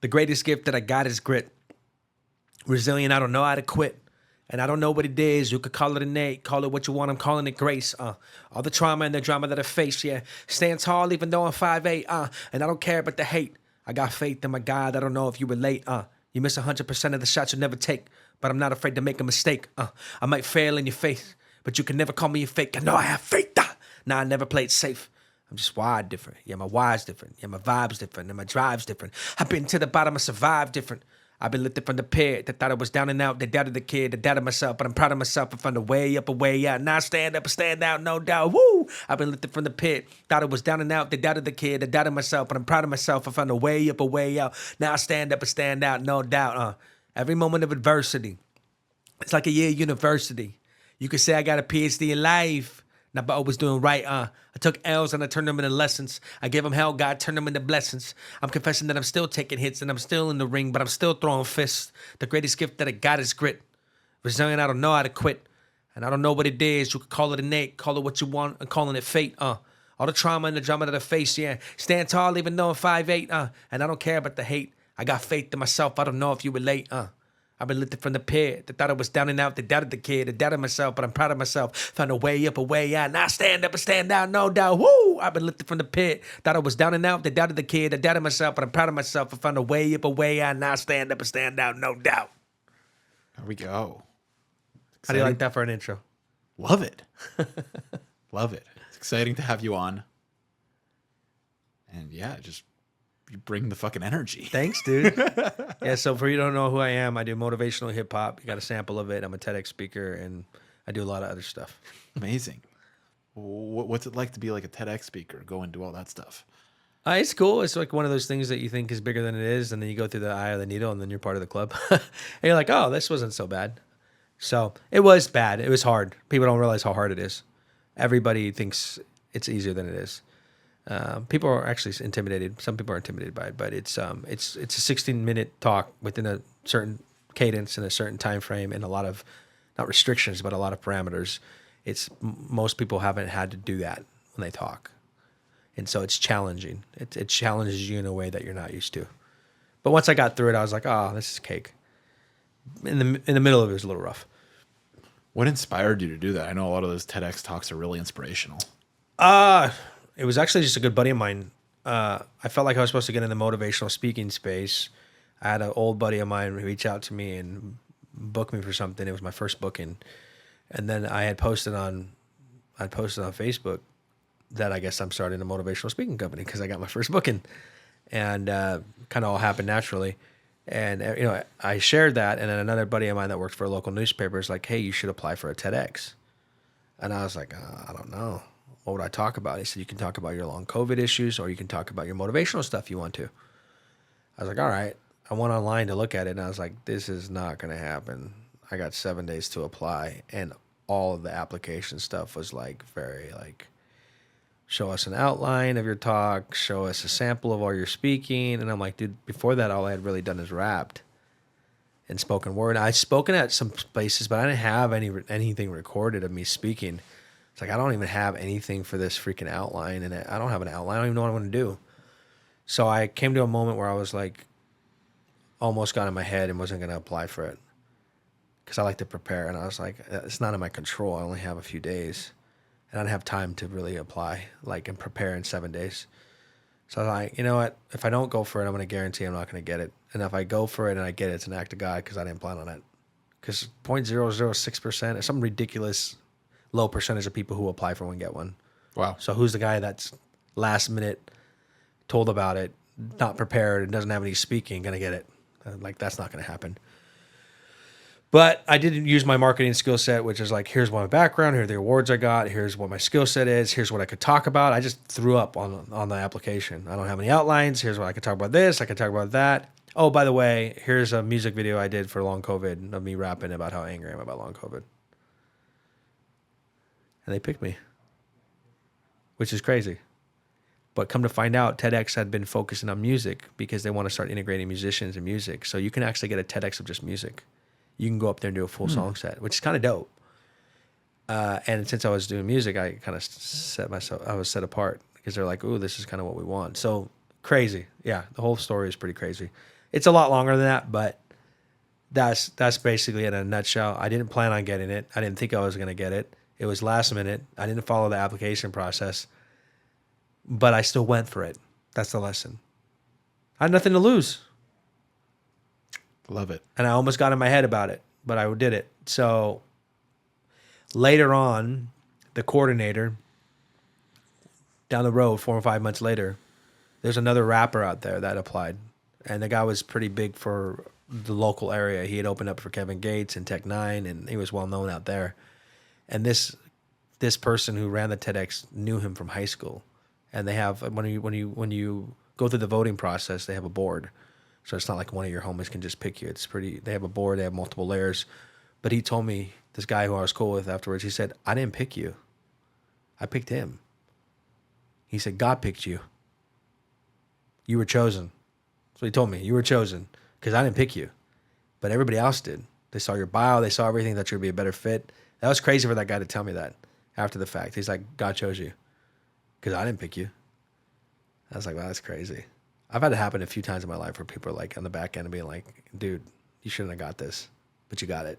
The greatest gift that I got is grit. Resilient, I don't know how to quit. And I don't know what it is. You could call it innate, call it what you want. I'm calling it grace. All the trauma and the drama that I face, yeah. Stand tall even though I'm 5'8", and I don't care about the hate. I got faith in my God. I don't know if you relate, You miss 100% of the shots you never take, but I'm not afraid to make a mistake, I might fail in your face, but you can never call me a fake. I know I have faith, Nah, I never played safe. I'm just wired different. Yeah, my wire's different. Yeah, my vibe's different. And my drive's different. I've been to the bottom, I survived different. I've been lifted from the pit. They thought I was down and out. They doubted the kid. They doubted myself. But I'm proud of myself. I found a way up, a way out. Now I stand up and stand out, no doubt. Woo! I've been lifted from the pit. Thought I was down and out. They doubted the kid. They doubted myself. But I'm proud of myself. I found a way up, a way out. Now I stand up and stand out, no doubt. Every moment of adversity, it's like a year university. You could say I got a PhD in life. Not but always doing right, I took L's and I turned them into lessons. I gave them hell, God turned them into blessings. I'm confessing that I'm still taking hits and I'm still in the ring, but I'm still throwing fists. The greatest gift that I got is grit. Resilient, I don't know how to quit. And I don't know what it is. You could call it innate, call it what you want. I'm calling it fate, All the trauma and the drama that I face, yeah. Stand tall even though I'm 5'8", and I don't care about the hate. I got faith in myself, I don't know if you relate, I've been lifted from the pit. They thought I was down and out. They doubted the kid. They doubted myself, but I'm proud of myself. Found a way up, a way out. Now I stand up and stand out, no doubt. Woo! I've been lifted from the pit. Thought I was down and out. They doubted the kid. They doubted myself, but I'm proud of myself. I found a way up, a way out. Now I stand up and stand out, no doubt. There we go. How do you like that for an intro? Love it. Love it. It's exciting to have you on. And yeah, just you bring the fucking energy. Thanks, dude. Yeah, so for you who don't know who I am, I do motivational hip hop. You got a sample of it. I'm a TEDx speaker, and I do a lot of other stuff. Amazing. What's it like to be like a TEDx speaker, go and do all that stuff? It's cool. It's like one of those things that you think is bigger than it is, and then you go through the eye of the needle, and then you're part of the club. And you're like, oh, this wasn't so bad. So it was bad. It was hard. People don't realize how hard it is. Everybody thinks it's easier than it is. People are actually intimidated. Some people are intimidated by it, but it's a 16-minute talk within a certain cadence and a certain time frame, and a lot of not restrictions, but a lot of parameters. Most people haven't had to do that when they talk, and so it's challenging. It challenges you in a way that you're not used to. But once I got through it, I was like, oh, this is cake. In the middle of it was a little rough. What inspired you to do that? I know a lot of those TEDx talks are really inspirational. It was actually just a good buddy of mine. I felt like I was supposed to get in the motivational speaking space. I had an old buddy of mine reach out to me and book me for something. It was my first booking. And then I posted on Facebook that I guess I'm starting a motivational speaking company because I got my first booking. And kind of all happened naturally. And, I shared that. And then another buddy of mine that worked for a local newspaper is like, hey, you should apply for a TEDx. And I was like, I don't know. What would I talk about? He said, you can talk about your long COVID issues, or you can talk about your motivational stuff you want to. I was like, all right. I went online to look at it, and I was like, this is not going to happen. I got 7 days to apply, and all of the application stuff was very show us an outline of your talk, show us a sample of all your speaking. And I'm like, dude, before that, all I had really done is rapped and spoken word. I'd spoken at some places, but I didn't have anything recorded of me speaking. It's like, I don't even have anything for this freaking outline, and I don't have an outline. I don't even know what I want to do. So I came to a moment where I was like, almost got in my head and wasn't going to apply for it because I like to prepare. And I was like, it's not in my control. I only have a few days, and I don't have time to really apply and prepare in 7 days. So I was like, you know what? If I don't go for it, I'm going to guarantee I'm not going to get it. And if I go for it and I get it, it's an act of God because I didn't plan on it. Because 0.006% is some ridiculous low percentage of people who apply for one get one. Wow. So who's the guy that's last minute told about it, not prepared, and doesn't have any speaking, going to get it? That's not going to happen. But I did use my marketing skill set, which is like, here's my background, here are the awards I got, here's what my skill set is, here's what I could talk about. I just threw up on the application. I don't have any outlines. Here's what I could talk about this, I could talk about that. Oh, by the way, here's a music video I did for long COVID of me rapping about how angry I am about long COVID. And they picked me, which is crazy. But come to find out, TEDx had been focusing on music because they want to start integrating musicians and music. So you can actually get a TEDx of just music. You can go up there and do a full song set, which is kind of dope. And since I was doing music, I kind of I was set apart because they're like, ooh, this is kind of what we want. So Crazy. Yeah, the whole story is pretty crazy. It's a lot longer than that, but that's basically it in a nutshell. I didn't plan on getting it. I didn't think I was going to get it. It was last minute. I didn't follow the application process, but I still went for it. That's the lesson. I had nothing to lose. Love it. And I almost got in my head about it, but I did it. So later on, the coordinator down the road, 4 or 5 months later, there's another rapper out there that applied. And the guy was pretty big for the local area. He had opened up for Kevin Gates and Tech Nine, and he was well known out there. And this person who ran the TEDx knew him from high school. And they have when you go through the voting process, they have a board. So it's not like one of your homies can just pick you. It's pretty. They have a board. They have multiple layers. But he told me, this guy who I was cool with afterwards, he said, "I didn't pick you. I picked him." He said, "God picked you. You were chosen." So he told me, "You were chosen because I didn't pick you, but everybody else did. They saw your bio. They saw everything that you'd be a better fit." That was crazy for that guy to tell me that after the fact. He's like, "God chose you because I didn't pick you." I was like, "Wow, that's crazy." I've had it happen a few times in my life where people are like on the back end and being like, "Dude, you shouldn't have got this, but you got it."